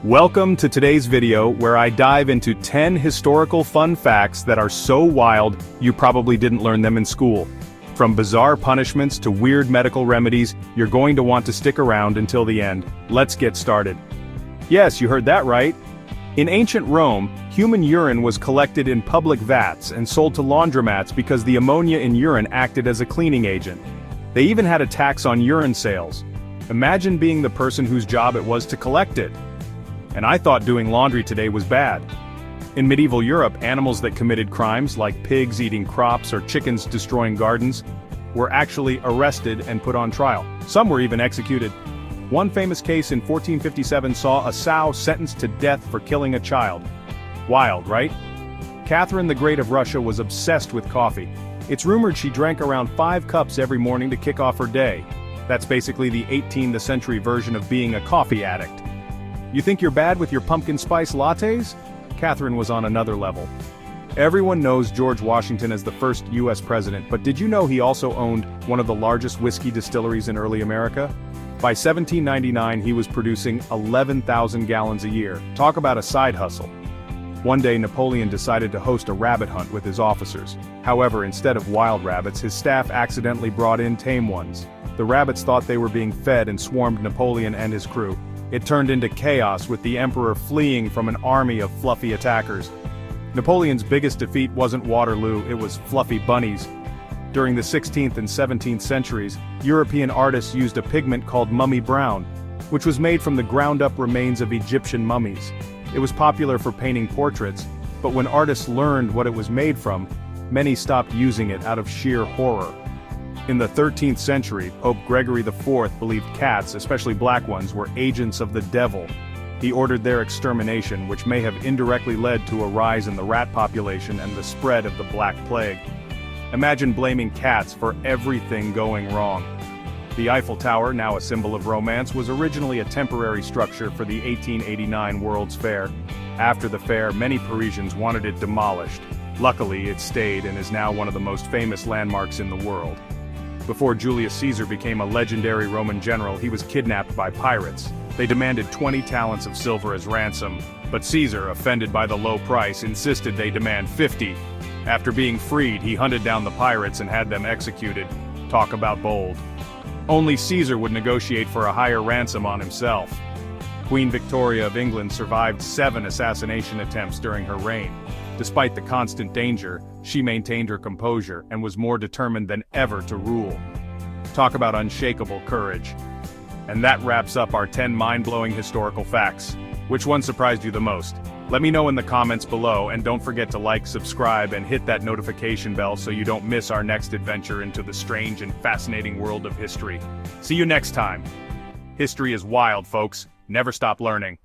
Welcome to today's video where I dive into 10 historical fun facts that are so wild you probably didn't learn them in school. From bizarre punishments to weird medical remedies, you're going to want to stick around until the end. Let's get started. Yes, you heard that right. In ancient Rome, human urine was collected in public vats and sold to laundromats because the ammonia in urine acted as a cleaning agent. They even had a tax on urine sales. Imagine being the person whose job it was to collect it. And I thought doing laundry today was bad. In medieval Europe, animals that committed crimes like pigs eating crops or chickens destroying gardens were actually arrested and put on trial. Some were even executed. One famous case in 1457 saw a sow sentenced to death for killing a child. Wild, right? Catherine the Great of Russia was obsessed with coffee. It's rumored she drank around 5 cups every morning to kick off her day. That's basically the 18th century version of being a coffee addict. You think you're bad with your pumpkin spice lattes? Catherine was on another level. Everyone knows George Washington as the first U.S. president, but did you know he also owned one of the largest whiskey distilleries in early America? By 1799 he was producing 11,000 gallons a year. Talk about a side hustle. One day Napoleon decided to host a rabbit hunt with his officers. However, instead of wild rabbits, his staff accidentally brought in tame ones. The rabbits thought they were being fed and swarmed Napoleon and his crew. It turned into chaos with the emperor fleeing from an army of fluffy attackers. Napoleon's biggest defeat wasn't Waterloo, it was fluffy bunnies. During the 16th and 17th centuries, European artists used a pigment called mummy brown, which was made from the ground-up remains of Egyptian mummies. It was popular for painting portraits, but when artists learned what it was made from, many stopped using it out of sheer horror. In the 13th century, Pope Gregory IV believed cats, especially black ones, were agents of the devil. He ordered their extermination, which may have indirectly led to a rise in the rat population and the spread of the Black Plague. Imagine blaming cats for everything going wrong. The Eiffel Tower, now a symbol of romance, was originally a temporary structure for the 1889 World's Fair. After the fair, many Parisians wanted it demolished. Luckily, it stayed and is now one of the most famous landmarks in the world. Before Julius Caesar became a legendary Roman general, he was kidnapped by pirates. They demanded 20 talents of silver as ransom, but Caesar, offended by the low price, insisted they demand 50. After being freed, he hunted down the pirates and had them executed. Talk about bold. Only Caesar would negotiate for a higher ransom on himself. Queen Victoria of England survived 7 assassination attempts during her reign. Despite the constant danger, she maintained her composure and was more determined than ever to rule. Talk about unshakable courage. And that wraps up our 10 mind-blowing historical facts. Which one surprised you the most? Let me know in the comments below, and don't forget to like, subscribe, and hit that notification bell so you don't miss our next adventure into the strange and fascinating world of history. See you next time. History is wild, folks. Never stop learning.